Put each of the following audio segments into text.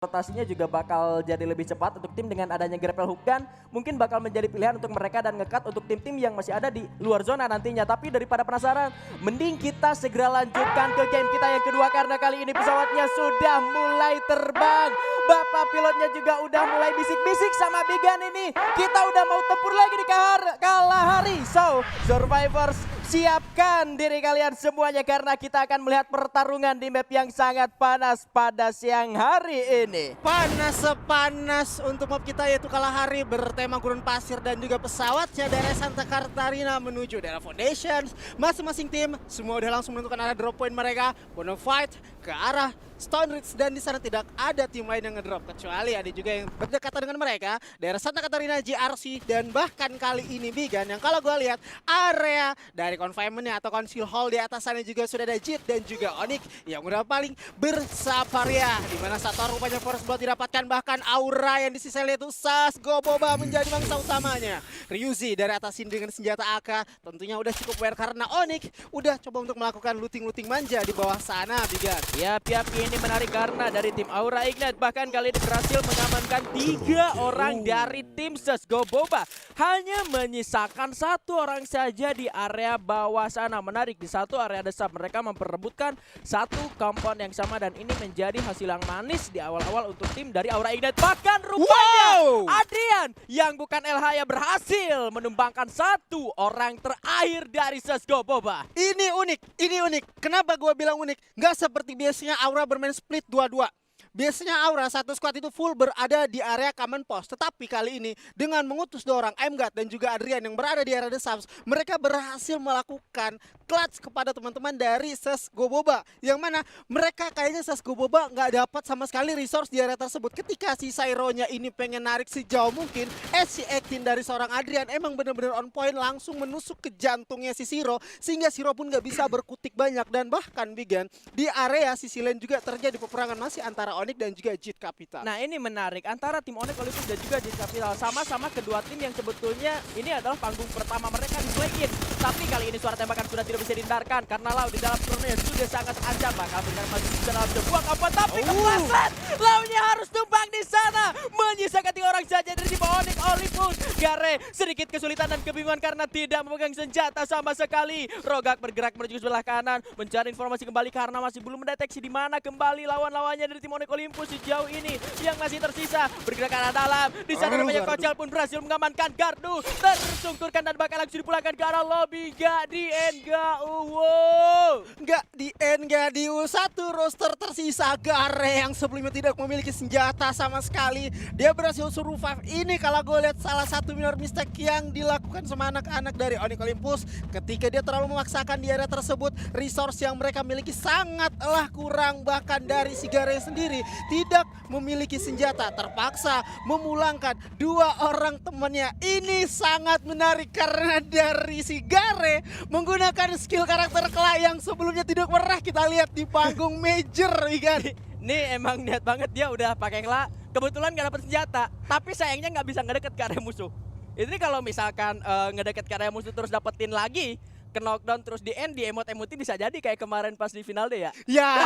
rotasinya juga bakal jadi lebih cepat untuk tim dengan adanya grapple hook gun. Mungkin bakal menjadi pilihan untuk mereka dan ngekat untuk tim-tim yang masih ada di luar zona nantinya. Tapi daripada penasaran, mending kita segera lanjutkan ke game kita yang kedua. Karena kali ini pesawatnya sudah mulai terbang. Bapak pilotnya juga udah mulai bisik-bisik sama Bigan ini. Kita udah mau tempur lagi di Kalahari. So, Survivors, siapkan diri kalian semuanya karena kita akan melihat pertarungan di map yang sangat panas pada siang hari ini. Panas sepanas untuk map kita yaitu Kalahari bertema gurun pasir dan juga pesawatnya dari Santa Catarina menuju daerah Foundations. Masing-masing tim semua udah langsung menentukan arah drop point mereka. Bonafide ke arah Stone Ridge dan di sana tidak ada tim lain yang ngedrop kecuali ada juga yang berdekatan dengan mereka daerah Santa Catarina, GRC dan bahkan kali ini Bigan yang kalau gue lihat area dari confinement-nya atau conceal hall di atas sana juga sudah ada Jit dan juga Onyx yang udah paling bersabar ya, dimana satu rupanya Forest Blood didapatkan, bahkan aura yang di sisi itu Sas Goboba menjadi mangsa utamanya. Ryuzi dari atas sini dengan senjata AK tentunya udah cukup aware karena Onyx udah coba untuk melakukan looting-looting manja di bawah sana Bigan. Yap, ini menarik karena dari tim Aura Ignite bahkan kali ini berhasil mengamankan 3 orang dari tim Sas Goboba. Hanya menyisakan 1 orang saja di area bawah sana. Menarik, di satu area desap mereka memperebutkan 1 compound yang sama dan ini menjadi hasil yang manis di awal-awal untuk tim dari Aura Ignite. Bahkan rupanya Adrian yang bukan LH ya berhasil menumbangkan 1 orang terakhir dari Sas Goboba. Ini unik. Kenapa gua bilang unik? Nggak seperti biasanya Aura bermain split 2-2. Biasanya Aura satu squad itu full berada di area common post. Tetapi kali ini dengan mengutus 2 orang MGUT dan juga Adrian yang berada di area The Subs, mereka berhasil melakukan clutch kepada teman-teman dari Sas Goboba. Yang mana mereka kayaknya Sas Goboba nggak dapat sama sekali resource di area tersebut. Ketika si Saironya ini pengen narik sejauh mungkin, si acting dari seorang Adrian emang bener-bener on point, langsung menusuk ke jantungnya si Siro. Sehingga Siro pun nggak bisa berkutik banyak. Dan bahkan Bigan, di area sisi lain juga terjadi peperangan masih antara Onyx dan juga Jit Capital. Nah ini menarik antara tim Onyx Olympus dan juga Jit Capital. Sama-sama kedua tim yang sebetulnya ini adalah panggung pertama mereka di play-in. Tapi kali ini suara tembakan sudah tidak bisa dihindarkan karena Lau di dalam turunnya sudah sangat ancam. Bakal berikan maju di dalam sebuah kapal tapi kepleset. Launya harus tumbang di sana. Menyisakan 3 orang saja dari tim Onyx Olympus. Gare sedikit kesulitan dan kebingungan karena tidak memegang senjata sama sekali. Rogak bergerak menuju sebelah kanan mencari informasi kembali karena masih belum mendeteksi di mana kembali lawan-lawannya dari tim Onyx Olympus sejauh ini yang masih tersisa bergerak ke arah dalam. Di sana rupanya Kocel pun berhasil mengamankan Gardu, tersungkurkan dan bakal langsung dipulangkan ke arah lobby. Gak di end, gak di satu roster tersisa Gare yang sebelumnya tidak memiliki senjata sama sekali. Dia berhasil survive ini kalau gue lihat salah satu minor mistake yang dilakukan sama anak-anak dari Onyx Olympus ketika dia terlalu memaksakan di area tersebut. Resource yang mereka miliki sangatlah kurang, bahkan dari si Gare sendiri tidak memiliki senjata, terpaksa memulangkan 2 orang temannya. Ini sangat menarik karena dari si Gare menggunakan skill karakter kelak yang sebelumnya tidak pernah kita lihat di panggung major, kan? Ini emang niat banget dia udah pakai kelak. Kebetulan gak dapet senjata, tapi sayangnya nggak bisa ngedeket ke area musuh. Ini kalau misalkan ngedeket ke area musuh terus dapetin lagi, ke knockdown terus di end, di emot-emotin bisa jadi kayak kemarin pas di final deh ya. Ya,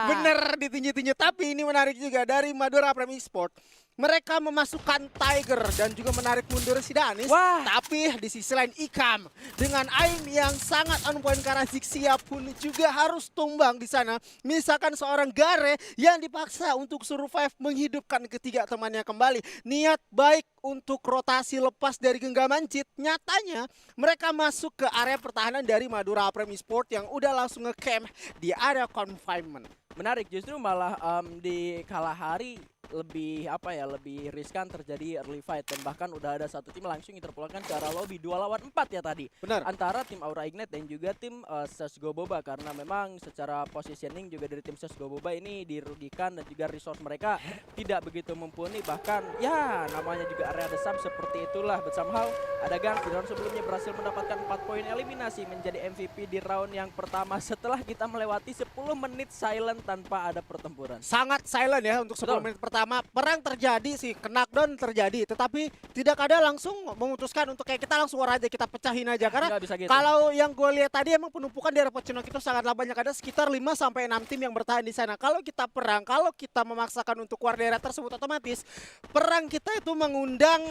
bener ditinju-tinju. Tapi ini menarik juga dari Madura Prime Esport. Mereka memasukkan Tiger dan juga menarik mundur si Danis. Tapi di sisi lain Ikam dengan aim yang sangat on point karena Zixia pun juga harus tumbang di sana. Misalkan seorang Gare yang dipaksa untuk survive menghidupkan ketiga temannya kembali. Niat baik untuk rotasi lepas dari genggaman Jit. Nyatanya mereka masuk ke area pertahanan dari Madura Prime Esport yang udah langsung nge-camp di area confinement. Menarik, justru malah di Kalahari lebih lebih riskan terjadi early fight dan bahkan udah ada satu tim langsung yang terpulangkan ke arah lobby 2 lawan 4 ya tadi. Benar. Antara tim Aura Ignite dan juga tim Sas Goboba karena memang secara positioning juga dari tim Sas Goboba ini dirugikan dan juga resource mereka tidak begitu mumpuni, bahkan ya namanya juga area desam seperti itulah. But somehow ada Gang di round sebelumnya berhasil mendapatkan 4 poin eliminasi menjadi MVP di round yang pertama setelah kita melewati 10 menit silent tanpa ada pertempuran. Sangat silent ya untuk 10 Betul. menit pertama. Perang terjadi sih, knockdown terjadi, tetapi tidak ada langsung memutuskan untuk kayak kita langsung war aja, kita pecahin aja. Karena Nggak bisa gitu. kalau yang gue lihat tadi emang penumpukan di area Pocinok itu sangatlah banyak, ada sekitar 5 sampai 6 tim yang bertahan di sana. Kalau kita perang, kalau kita memaksakan untuk war daerah tersebut, otomatis perang kita itu mengundang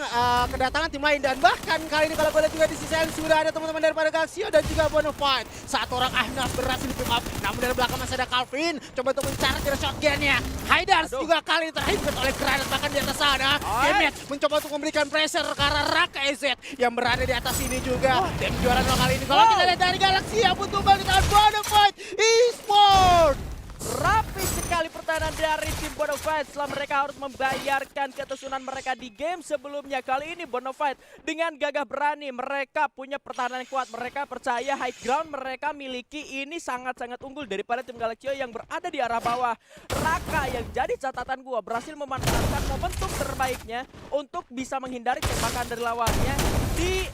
kedatangan tim lain. Dan bahkan kali ini kalau gue lihat juga di sisi lain sudah ada teman-teman daripada Galaxio dan juga Bonafide. Satu orang Ahnaf berhasil di pick up, namun dari belakang masih ada Calvin. Coba untuk mencari shotgun-nya. Haidars Aduh. juga kali ini terhibur oleh granat bahkan di atas sana. Kemet mencoba untuk memberikan pressure ke arah Raka EZ yang berada di atas ini juga. Tim juara kali ini kalau kita lihat dari Galaxio butuh balik tangan Bonafide Esport. Rapi sekali pertahanan dari tim Bonafide setelah mereka harus membayarkan ketesunan mereka di game sebelumnya. Kali ini Bonafide dengan gagah berani, mereka punya pertahanan yang kuat, mereka percaya high ground mereka miliki ini sangat-sangat unggul daripada tim Galaxio yang berada di arah bawah. Raka yang jadi catatan gua berhasil memanfaatkan momentum terbaiknya untuk bisa menghindari tembakan dari lawannya di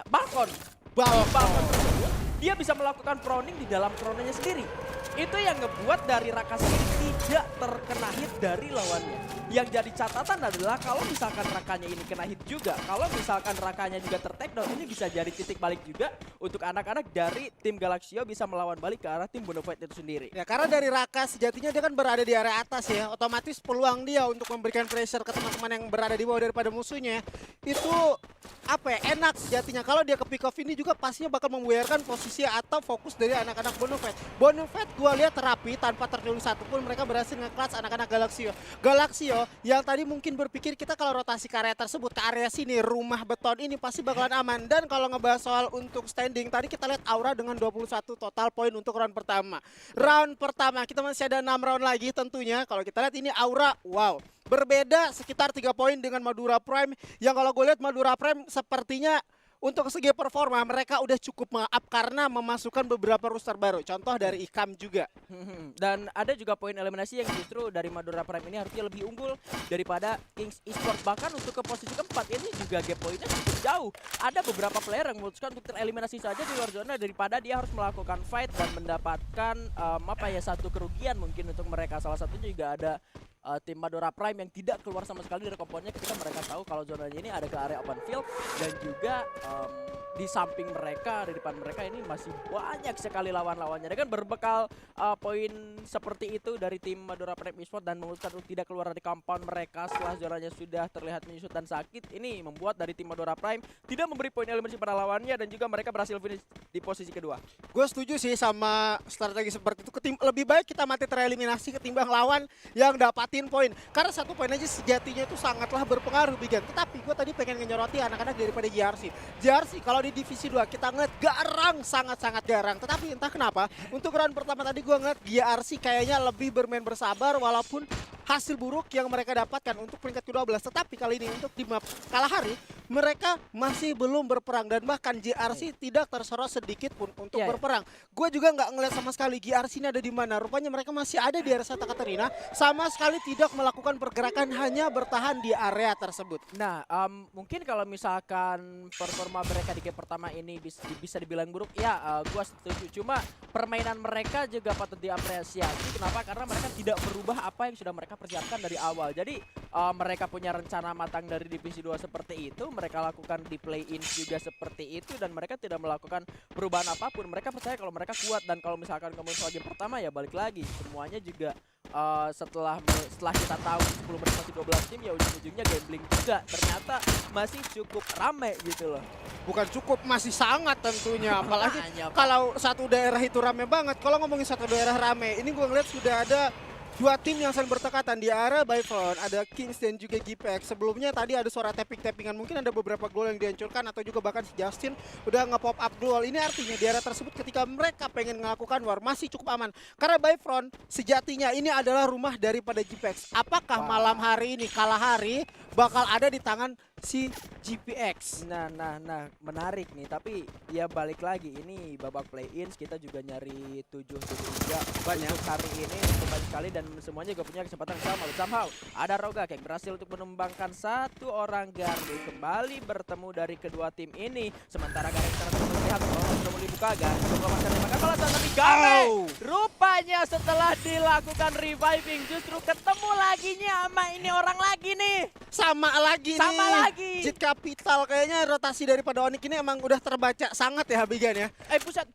balkon. Balkon tersebut dia bisa melakukan proning di dalam kronanya sendiri. Itu yang ngebuat dari Raka sendiri tidak terkena hit dari lawannya. Yang jadi catatan adalah kalau misalkan Rakanya ini kena hit juga, kalau misalkan Rakanya juga ter-takedown, ini bisa jadi titik balik juga untuk anak-anak dari tim Galaxio bisa melawan balik ke arah tim Bonafide itu sendiri. Ya karena dari Raka sejatinya dia kan berada di area atas ya, otomatis peluang dia untuk memberikan pressure ke teman-teman yang berada di bawah daripada musuhnya itu enak sejatinya. Kalau dia ke pick off ini juga pastinya bakal membiarkan posisi atau fokus dari anak-anak Bonafide. Bonafide gua lihat rapi tanpa tertulis satupun, mereka berhasil nge-clutch anak-anak Galaxio yang tadi mungkin berpikir kita kalau rotasi ke area tersebut, ke area sini, rumah beton ini pasti bakalan aman. Dan kalau ngebahas soal untuk standing, tadi kita lihat Aura dengan 21 total poin untuk round pertama. Round pertama kita masih ada 6 round lagi tentunya. Kalau kita lihat ini Aura, wow, berbeda sekitar 3 poin dengan Madura Prime. Yang kalau gue lihat Madura Prime sepertinya untuk segi performa mereka udah cukup meng-up karena memasukkan beberapa roster baru. Contoh dari Ikam juga. Dan ada juga poin eliminasi yang justru dari Madura Prime ini harusnya lebih unggul daripada Kings Esports. Bahkan untuk ke posisi keempat ini juga gap poinnya cukup jauh. Ada beberapa player yang memutuskan untuk tereliminasi saja di luar zona daripada dia harus melakukan fight dan mendapatkan satu kerugian mungkin untuk mereka. Salah satunya juga ada tim Madura Prime yang tidak keluar sama sekali dari komponnya ketika mereka tahu kalau zonanya ini ada ke area open field, dan juga di samping mereka, di depan mereka ini masih banyak sekali lawan-lawannya. Dengan berbekal poin seperti itu dari tim Madura Prime Esports dan memutuskan untuk tidak keluar dari compound mereka setelah zonanya sudah terlihat menyusut dan sakit, ini membuat dari tim Madura Prime tidak memberi poin eliminasi pada lawannya dan juga mereka berhasil finish di posisi kedua. Gue setuju sih sama strategi seperti itu. Lebih baik kita mati tereliminasi ketimbang lawan yang dapatin poin. Karena 1 poin aja sejatinya itu sangatlah berpengaruh, Bigan. Tetapi gue tadi pengen nyoroti anak-anak daripada JRC. JRC kalau di divisi 2 kita ngeliat garang, sangat-sangat garang. Tetapi entah kenapa untuk round pertama tadi gue ngeliat JRC kayaknya lebih bermain bersabar walaupun hasil buruk yang mereka dapatkan untuk peringkat ke-12. Tetapi kali ini untuk di map Kalahari mereka masih belum berperang dan bahkan JRC tidak tersorot sedikit pun untuk berperang. Gue juga nggak ngeliat sama sekali JRC ini ada di mana. Rupanya mereka masih ada di area Santa Catarina, sama sekali tidak melakukan pergerakan, hanya bertahan di area tersebut. Nah, mungkin kalau misalkan performa mereka di game pertama ini bisa dibilang buruk, ya gue setuju. Cuma permainan mereka juga patut diapresiasi. Kenapa? Karena mereka tidak merubah apa yang sudah mereka persiapkan dari awal. Jadi mereka punya rencana matang dari divisi 2 seperti itu, mereka lakukan di play-in juga seperti itu, dan mereka tidak melakukan perubahan apapun. Mereka percaya kalau mereka kuat, dan kalau misalkan ngomongin soal game pertama ya balik lagi semuanya juga setelah kita tahu 10 menit masih 12 tim, ya ujung-ujungnya gambling juga ternyata masih cukup rame gitu loh. Bukan cukup, masih sangat tentunya. Apalagi kalau satu daerah itu rame banget. Kalau ngomongin satu daerah rame, ini gue ngeliat sudah ada 2 tim yang saling bertekatan di area Byfront. Ada Kings dan juga Gipex. Sebelumnya tadi ada suara tapping-tappingan, mungkin ada beberapa gol yang dihancurkan atau juga bahkan si Justin udah nge-pop up gol. Ini artinya di area tersebut ketika mereka pengen melakukan war masih cukup aman. Karena Byfront sejatinya ini adalah rumah daripada Gipex. Apakah malam hari ini Kalahari bakal ada di tangan si GPX? Nah, menarik nih. Tapi ya balik lagi, ini babak play-in kita juga nyari 7 juga banyak hari ini, banyak sekali, dan semuanya juga punya kesempatan yang sama. Somehow ada Rogak yang berhasil untuk menumbangkan 1 orang Garde, kembali bertemu dari kedua tim ini. Sementara Garde secara terlihat belum dibuka, Gaga belum melepaskan tembakan balasan, tapi Gare rupanya setelah dilakukan reviving justru ketemu lagi sama ini orang lagi nih. Sama lagi Lagi. Jit Capital kayaknya rotasi daripada Onyx ini emang udah terbaca sangat ya Bigan ya. Buset.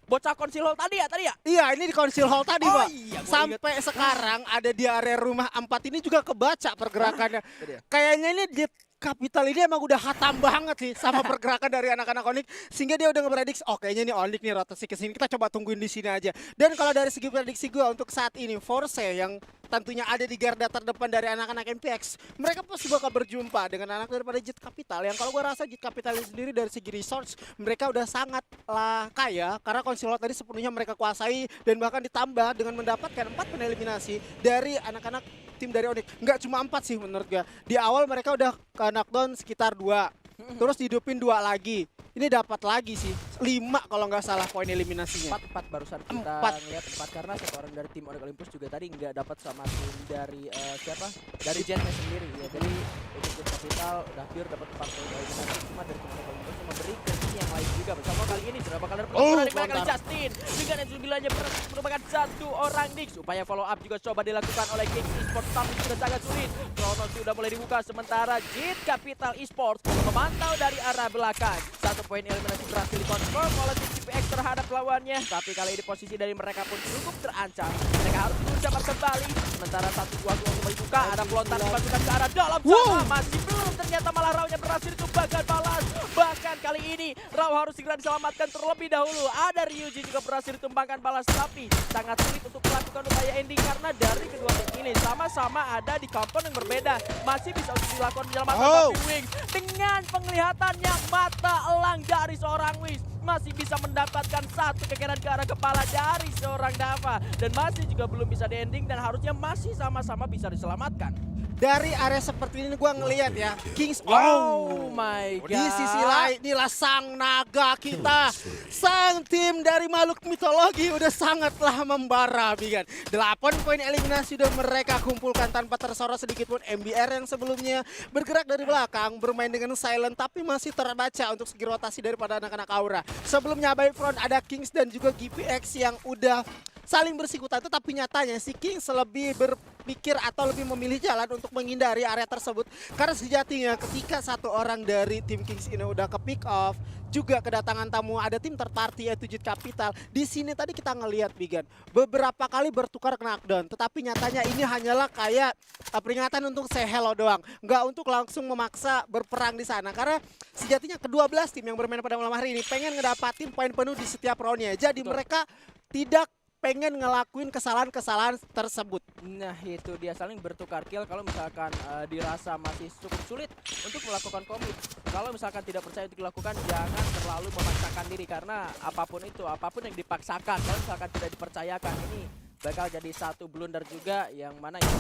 Bocah konsil hall tadi ya? Iya, ini di Council Hall tadi, Oh Pak. iya, gua Sampai sekarang ada di area rumah 4 ini juga kebaca pergerakannya. Kayaknya ini Jit Capital ini emang udah hatam banget sih sama pergerakan dari anak-anak Onyx, sehingga dia udah ngeprediksi, oh kayaknya nih Onyx nih rotasi ke sini, kita coba tungguin di sini aja. Dan kalau dari segi prediksi gue untuk saat ini, Force yang tentunya ada di garda terdepan dari anak-anak MPX, mereka pasti bakal berjumpa dengan anak daripada Jit Capital, yang kalau gue rasa Jit Capital ini sendiri dari segi resource mereka udah sangat lah kaya, karena konsol tadi sepenuhnya mereka kuasai, dan bahkan ditambah dengan mendapatkan 4 peneliminasi dari anak-anak tim dari Onyx. Nggak cuma 4 sih menurut gue, di awal mereka udah ke knockdown sekitar 2, terus dihidupin 2 lagi. Ini dapat lagi sih 5 kalau nggak salah poin eliminasinya. 4 barusan kita 4. ngeliat 4 karena satu orang dari tim Onyx Olympus juga tadi nggak dapat sama tim dari siapa? Dari Jetnya sendiri ya. Jadi untuk Jet Capital udah pure dapat 4 poin eliminasi, cuma dari tim Onyx Olympus memberi ke tim yang lain juga. Bersama kali ini sudah bakal ada pertempuran dari kali Justin dengan yang sembilannya merupakan 1 orang Nix. Upaya follow up juga coba dilakukan oleh Kings Esports tapi sudah sangat sulit. Kronos sudah mulai dibuka sementara Jit Capital Esports memantau dari arah belakang. 1 poin eliminasi berhasil dikonfirm oleh tim GPX terhadap lawannya, tapi kali ini posisi dari mereka pun cukup terancam. Mereka harus berusaha kembali. Sementara 1-2 kembali buka, ada pelontar dimasukkan ke arah dalam sana. Masih belum, ternyata malah Raw-nya berhasil ditumbangkan balas. Bahkan kali ini Raw harus segera diselamatkan terlebih dahulu. Ada Ryuji juga berhasil ditumbangkan balas, tapi sangat sulit untuk melakukan upaya ending karena dari kedua tim ini sama-sama ada di compound yang berbeda. Masih bisa untuk dilakukan penyelamatan tapi Wings dengan penglihatannya mata elang dari seorang Wings masih bisa mendapatkan 1 kekeran ke arah kepala dari seorang Dava dan masih juga belum bisa di ending dan harusnya masih sama-sama bisa diselamatkan. Dari area seperti ini gue ngelihat ya, Kings, Oh my god. di sisi lain inilah sang naga kita, sang tim dari makhluk mitologi udah sangatlah membara Bigan. 8 poin eliminasi udah mereka kumpulkan tanpa tersorot sedikit pun. MBR yang sebelumnya bergerak dari belakang bermain dengan silent tapi masih terbaca untuk segi rotasi daripada anak-anak Aura. Sebelumnya by front ada Kings dan juga GPX yang udah saling bersikutan, tetapi nyatanya si Kings lebih berpikir atau lebih memilih jalan untuk menghindari area tersebut karena sejatinya ketika 1 orang dari tim Kings ini udah ke pick off, juga kedatangan tamu ada tim third party yaitu Jit Capital. Di sini tadi kita ngelihat Bigan beberapa kali bertukar knockdown, tetapi nyatanya ini hanyalah kayak peringatan untuk say hello doang, nggak untuk langsung memaksa berperang di sana karena sejatinya ke-12 tim yang bermain pada malam hari ini pengen ngedapatin poin penuh di setiap roundnya. Jadi mereka tidak pengen ngelakuin kesalahan-kesalahan tersebut. Nah itu dia, saling bertukar kill kalau misalkan dirasa masih cukup sulit untuk melakukan komit. Kalau misalkan tidak percaya untuk dilakukan, jangan terlalu memaksakan diri karena apapun itu, apapun yang dipaksakan, kalau misalkan tidak dipercayakan ini bakal jadi 1 blunder juga yang mana yang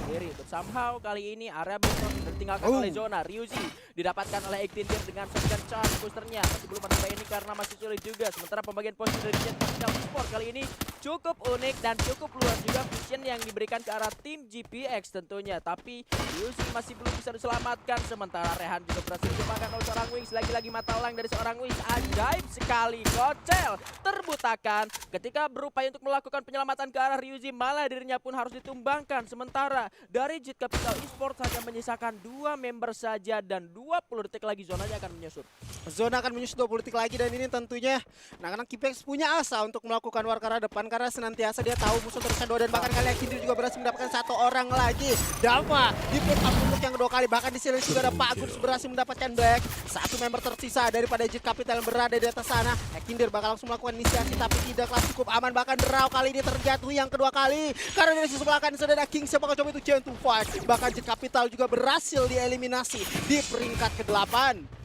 sendiri. But somehow kali ini area Bison ditinggalkan oleh zona. Ryuji didapatkan oleh Ektindir dengan shotgun charge boosternya. Masih belum ada ini karena masih sulit juga. Sementara pembagian posisi dari Jet Capital Esports kali ini cukup unik dan cukup luas juga vision yang diberikan ke arah tim GPX tentunya. Tapi Ryuji masih belum bisa diselamatkan. Sementara Rehan juga berhasil dimakan oleh seorang Wings. Lagi-lagi mata elang dari seorang Wings. Ajaib sekali. Gocel terbutakan ketika berupaya untuk melakukan penyelamatan ke arah Ryuji, malah dirinya pun harus ditumbangkan. Sementara dari Jit Capital Esports hanya menyisakan 2 member saja dan 20 detik lagi zonanya akan menyusut. Zona akan menyusut 20 detik lagi dan ini tentunya anak-anak Kipex punya asa untuk melakukan war ke arah depan karena senantiasa dia tahu musuh terusnya 2 dan bahkan kali ini juga berhasil mendapatkan 1 orang lagi. Dava di pick up untuk yang kedua kali, bahkan di sini juga ada Pak Agus berhasil mendapatkan Black. 1 member tersisa daripada Jit Capital yang berada di atas sana. Ekindir bakal langsung melakukan inisiasi tapi tidaklah cukup aman, bahkan Raw kali ini terjatuh yang kedua kali karena dari sisi belakang sudah ada King yang bakal coba itu Gen 2 fight. Bahkan Jit Capital juga berhasil dieliminasi di peringkat ke-8.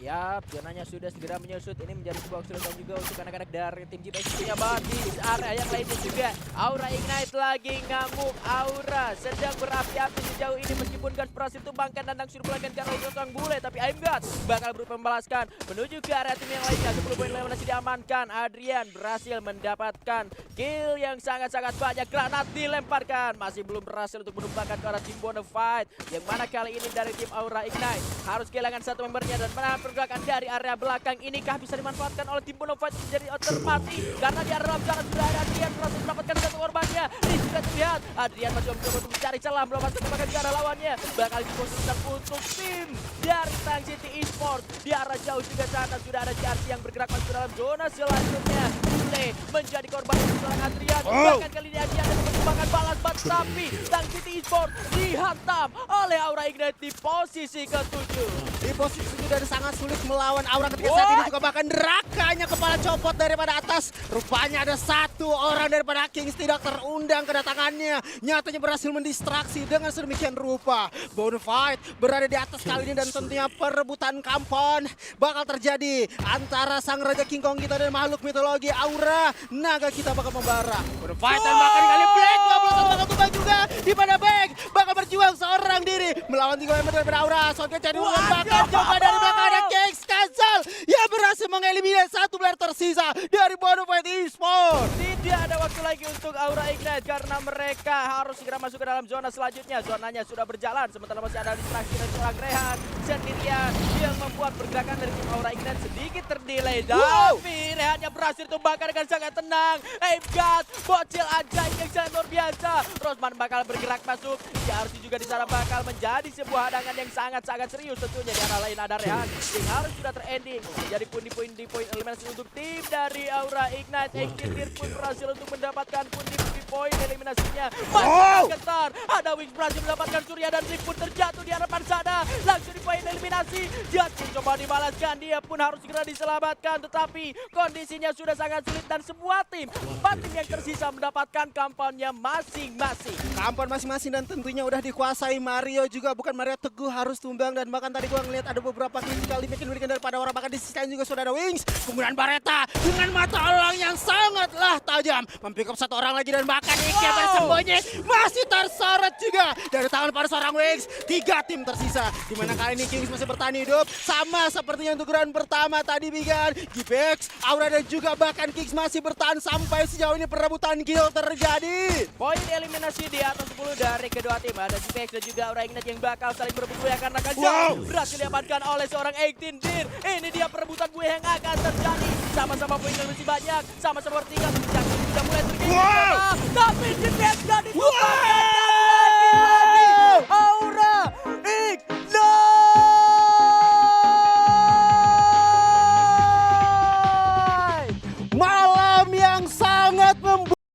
Yap, zonanya sudah segera menyusut. Ini menjadi sebuah kesulitan juga untuk anak-anak dari tim GPX punya bagi area yang lainnya juga. Aura Ignite lagi ngamuk. Aura sedang berapi-api sejauh ini meskipun Guns berhasil tumbangkan dan langsung dipulangkan karena sang bule. Tapi I'm God bakal berusaha membalaskan menuju ke area tim yang lainnya. 10 poin masih diamankan. Adrian berhasil mendapatkan kill yang sangat-sangat banyak. Granat dilemparkan. Masih belum berhasil untuk menumbangkan ke arah tim Bonafide. Yang mana kali ini dari tim Aura Ignite harus kehilangan 1 membernya dan menahan pergerakan dari area belakang. Inikah bisa dimanfaatkan oleh tim Bonafide menjadi termati karena di area dalam sana sudah ada Adrian berhasil mendapatkan satu korbannya. Ini sudah terlihat Adrian masih mencoba untuk mencari celah melepaskan tembakan ke arah lawannya. Bakal diposisikan untuk tim dari Tang City Esports. Di arah jauh juga sana sudah ada JRC yang bergerak masuk ke dalam zona selanjutnya. Bule menjadi korban dari seorang Adrian. Bahkan kali ini Adrian dapat perkembangan balas bat, tapi Tang City Esports dihantam oleh Aura Ignite di posisi ke-7. Di posisi itu dari sangat sulit melawan Aura ketika saat ini juga bahkan Drakanya kepala copot daripada atas. Rupanya ada satu orang daripada Kings tidak terundang kedatangannya. Nyatanya berhasil mendistraksi dengan sedemikian rupa. Bonafide berada di atas kali ini dan tentunya perebutan kampon bakal terjadi antara sang Raja King Kong kita dan makhluk mitologi Aura. Naga kita bakal membara. Bonafide dan bahkan kali Black gak boleh bakal tumbang juga di pada Black bakal berjuang seorang diri melawan 3 member daripada Aura. Soalnya cari bahkan coba dari belakang ada Kings Cancel yang berhasil mengeliminasi satu player tersisa dari Bonafide Esports. Tidak ada waktu lagi untuk Aura Ignite karena mereka harus segera masuk ke dalam zona selanjutnya. Zonanya sudah berjalan sementara masih ada distraksi dari seorang Rehan sendirian yang membuat pergerakan dari tim Aura Ignite sedikit terdelay. Tapi Rehannya berhasil tumbangkan dengan sangat tenang. Aimgat, bocil ajaib yang sangat luar biasa. Rosman bakal bergerak masuk. JRC juga di sana bakal menjadi sebuah hadangan yang sangat-sangat serius tentunya. Di arah lain ada Rehan yang harus sudah terending. Jadi pundi-pundi eliminasi untuk tim dari Aura Ignite. Ekir pun berhasil untuk mendapatkan pundi-pundi poin eliminasinya. Masih ketar. Ada Wings berhasil mendapatkan Surya dan Rick pun terjatuh di hadapan sana. Langsung di poin eliminasi. Jatuh coba dibalaskan. Dia pun harus segera diselamatkan. Tetapi kondisinya sudah sangat sulit dan semua tim, 4 tim yang tersisa mendapatkan kampannya masing-masing. Kampon masing-masing dan tentunya udah dikuasai. Mario juga bukan Mario Teguh harus tumbang dan bahkan tadi gua ngeliat ada beberapa critical damage yang diberikan daripada orang. Bahkan di sisi lain juga sudah ada Wings. Penggunaan Bareta dengan mata elang yang sangatlah tajam. Mempick up satu orang lagi dan bahkan Ike bersembunyi masih tersorot juga dari tangan para seorang Wings. 3 tim tersisa. Dimana kali ini Kings masih bertahan hidup. Sama sepertinya untuk round pertama tadi Bigan. Gipex, Aura dan juga bahkan Kings masih bertahan sampai sejauh ini perebutan kill terjadi. Poin eliminasi di atas 10 dari kedua tim. Ada Gipex dan juga Aura Ignite yang bakal saling berebut buaya karena Kanjang berhasil diamankan oleh seorang 18 Dir. Ini dia perebutan buaya yang akan terjadi. Sama-sama poin yang masih banyak. Sama-sama bertiga. Sudah mulai tergigit. Tapi Gipex dan